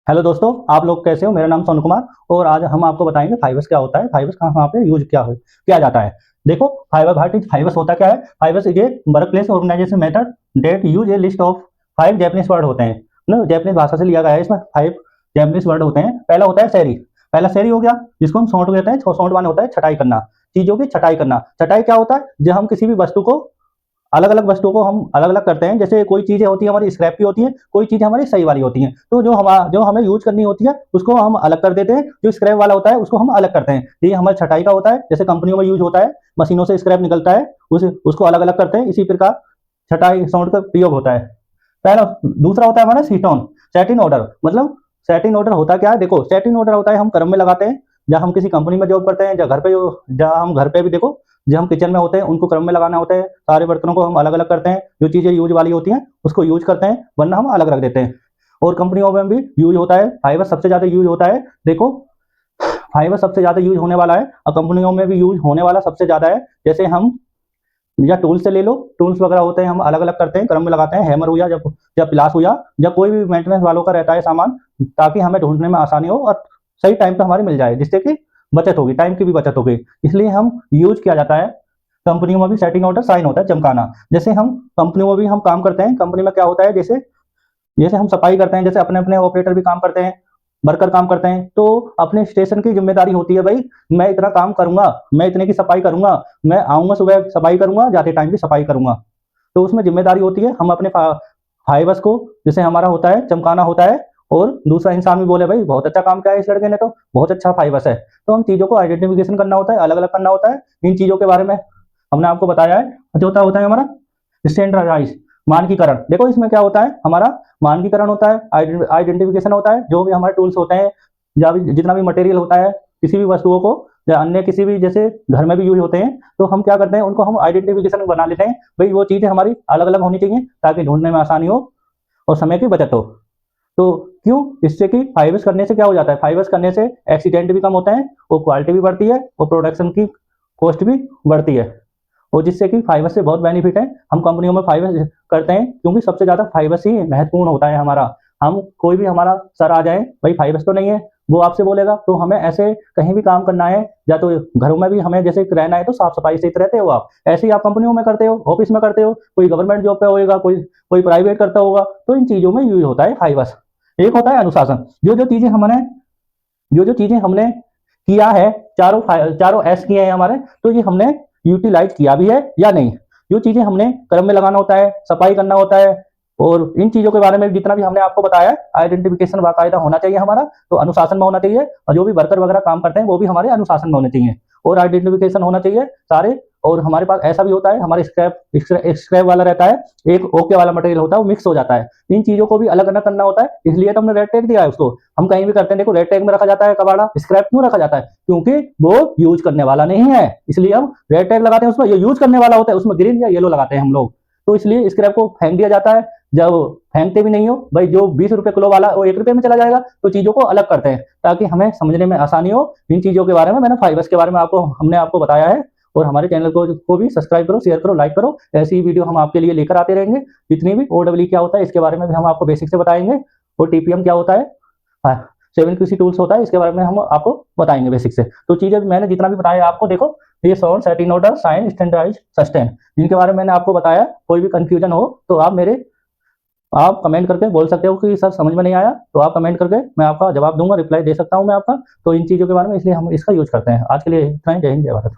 Hello दोस्तों, आप लोग कैसे हो? मेरा नाम सोनू कुमार और आज हम आपको बताएंगे फाइबर्स क्या होता है, फाइबर्स कहाँ पे यूज किया जाता है। देखो, फाइबर्स होता क्या है? Five S is a work place organization method that use a list of 5 Japanese word होते हैं ना, जैपनीज भाषा से लिया गया है। इसमें 5 जैपनीज वर्ड होते हैं। पहला होता है सैरी। पहला सैरी हो गया, जिसको हम सौंट कहते हैं। सौंट माने होता है छटाई करना, चीजों की छटाई करना। छटाई क्या होता है? जब हम किसी भी वस्तु को अलग अलग वस्तुओं को हम अलग अलग करते हैं। जैसे कोई चीजें होती है हमारी स्क्रैप की होती है, कोई चीजें हमारी सही वाली होती हैं। तो जो हमें यूज करनी होती है उसको हम अलग कर देते हैं, जो स्क्रैप वाला होता है उसको हम अलग करते हैं। ये हमारे छटाई का होता है। जैसे कंपनियों में यूज होता है, मशीनों से स्क्रैप निकलता है, उसको अलग अलग करते हैं। इसी प्रकार छटाई साउंड का प्रयोग होता है। पहला। दूसरा होता है हमारा सीटोन, सेटिन ऑर्डर। मतलब सेटिन ऑर्डर होता क्या है? देखो, सेटिन ऑर्डर होता है हम क्रम में लगाते हैं। जब हम किसी कंपनी में जॉब करते हैं, जब हम घर पे भी देखो, जब हम किचन में होते हैं उनको क्रम में लगाना होता है। सारे बर्तनों को हम अलग अलग करते हैं, जो चीजें यूज वाली होती हैं उसको यूज करते हैं, वरना हम अलग रख देते हैं। और कंपनियों में भी यूज होता है, फाइबर सबसे ज्यादा यूज होता है। देखो, फाइबर सबसे ज्यादा यूज होने वाला है और कंपनियों में भी यूज होने वाला सबसे ज्यादा है। जैसे हम या टूल्स से ले लो, टूल्स वगैरह होते हैं हम अलग अलग करते हैं, क्रम में लगाते हैं। हैमर हुआ, जब प्लास हुआ, जब कोई भी मेंटेनेंस वालों का रहता है सामान, ताकि हमें ढूंढने में आसानी हो और सही टाइम पे हमारी मिल जाए, जिससे कि बचत होगी, टाइम की भी बचत होगी। इसलिए हम यूज किया जाता है। कंपनियों में भी सेटिंग ऑर्डर साइन होता है, चमकाना। जैसे हम कंपनियों में भी हम काम करते हैं। कंपनी में क्या होता है? जैसे जैसे हम सफाई करते हैं, जैसे अपने अपने ऑपरेटर भी काम करते हैं, वर्कर काम करते हैं, तो अपने स्टेशन की जिम्मेदारी होती है, भाई मैं इतना काम करूंगा, मैं इतने की सफाई करूंगा, मैं आऊंगा सुबह सफाई करूंगा, जाते टाइम भी सफाई करूंगा। तो उसमें जिम्मेदारी होती है हम अपने फाइबर्स को, जैसे हमारा होता है चमकाना होता है, और दूसरा इंसान भी बोले भाई बहुत अच्छा काम किया है इस लड़के ने, तो बहुत अच्छा फाइबर्स है। तो हम चीजों को आइडेंटिफिकेशन करना होता है, अलग अलग करना होता है। इन चीजों के बारे में हमने आपको बताया है। चौथा होता है हमारा स्टैंडर्डाइज, मानकीकरण। देखो, इसमें क्या होता है? हमारा मानकीकरण होता है, आइडेंटिफिकेशन होता है। जो भी हमारे टूल्स होते हैं या जितना भी मटेरियल होता है, किसी भी वस्तुओं को या अन्य किसी भी, जैसे घर में भी यूज होते हैं, तो हम क्या करते हैं? उनको हम आइडेंटिफिकेशन बना लेते हैं। भाई वो चीजें हमारी अलग अलग होनी चाहिए, ताकि ढूंढने में आसानी हो और समय की बचत हो। तो क्यों? इससे कि फाइबर्स करने से क्या हो जाता है? फाइबर्स करने से एक्सीडेंट भी कम होता है, और क्वालिटी भी बढ़ती है, और प्रोडक्शन की कॉस्ट भी बढ़ती है। और जिससे कि फाइबर से बहुत बेनिफिट है। हम कंपनियों में फाइबर करते हैं क्योंकि सबसे ज्यादा फाइबर से ही महत्वपूर्ण होता है हमारा। हम कोई भी हमारा सर आ जाए, भाई फाइबर्स तो नहीं है, वो आपसे बोलेगा, तो हमें ऐसे कहीं भी काम करना है, या तो घरों में भी हमें जैसे रहना है, तो साफ सफाई से रहते हो आप, ऐसे ही आप कंपनियों में करते हो, ऑफिस में करते हो, कोई गवर्नमेंट जॉब पे होएगा, कोई कोई प्राइवेट करता होगा, तो इन चीजों में यूज होता है फाइबर्स। एक होता है अनुशासन। जो जो चीजें हमने किया है, चारों एस किए हैं हमारे, तो ये हमने यूटिलाइज किया भी है या नहीं। जो चीजें हमने क्रम में लगाना होता है, सफाई करना होता है, और इन चीजों के बारे में जितना भी हमने आपको बताया, आइडेंटिफिकेशन बाकायदा होना चाहिए हमारा, तो अनुशासन में होना चाहिए। और जो भी वर्कर वगैरह काम करते हैं वो भी हमारे अनुशासन में होने चाहिए, और आइडेंटिफिकेशन होना चाहिए सारे। और हमारे पास ऐसा भी होता है, हमारे स्क्रैप वाला रहता है, एक ओके वाला मटेरियल होता है, वो मिक्स हो जाता है। इन चीजों को भी अलग अलग करना होता है, इसलिए तो हमने रेड टैग दिया है उसको। हम कहीं भी करते हैं, देखो रेड टैग में रखा जाता है कबाड़ा, स्क्रैप क्यों रखा जाता है? क्योंकि वो यूज करने वाला नहीं है, इसलिए हम रेड टैग लगाते हैं। उसमें ये यूज करने वाला होता है, उसमें ग्रीन या येलो लगाते हैं हम लोग। तो इसलिए स्क्रैप को फेंक दिया जाता है। जब फेंकते भी नहीं हो भाई, जो 20 रुपए किलो वाला वो 1 रुपए में चला जाएगा, तो चीजों को अलग करते हैं ताकि हमें समझने में आसानी हो। इन चीजों के बारे में मैंने फाइबर्स के बारे में हमने आपको बताया है। और हमारे चैनल को भी सब्सक्राइब करो, शेयर करो, लाइक करो। ऐसी ही वीडियो हम आपके लिए लेकर आते रहेंगे। जितनी भी OWE क्या होता है इसके बारे में भी हम आपको बेसिक से बताएंगे, और TPM क्या होता है, 7QC टूल्स होता है, इसके बारे में हम आपको बताएंगे बेसिक से। तो चीजें मैंने जितना भी बताया आपको, देखो ये sort, setting order, shine, standardize, sustain, जिनके बारे में मैंने आपको बताया। कोई भी कंफ्यूजन हो तो आप कमेंट करके बोल सकते हो कि सर समझ में नहीं आया, तो आप कमेंट करके मैं आपका जवाब दूंगा, रिप्लाई दे सकता हूं मैं आपका। तो इन चीजों के बारे में इसलिए हम इसका यूज करते हैं। आज के लिए इतना ही। जय हिंद, जय भारत।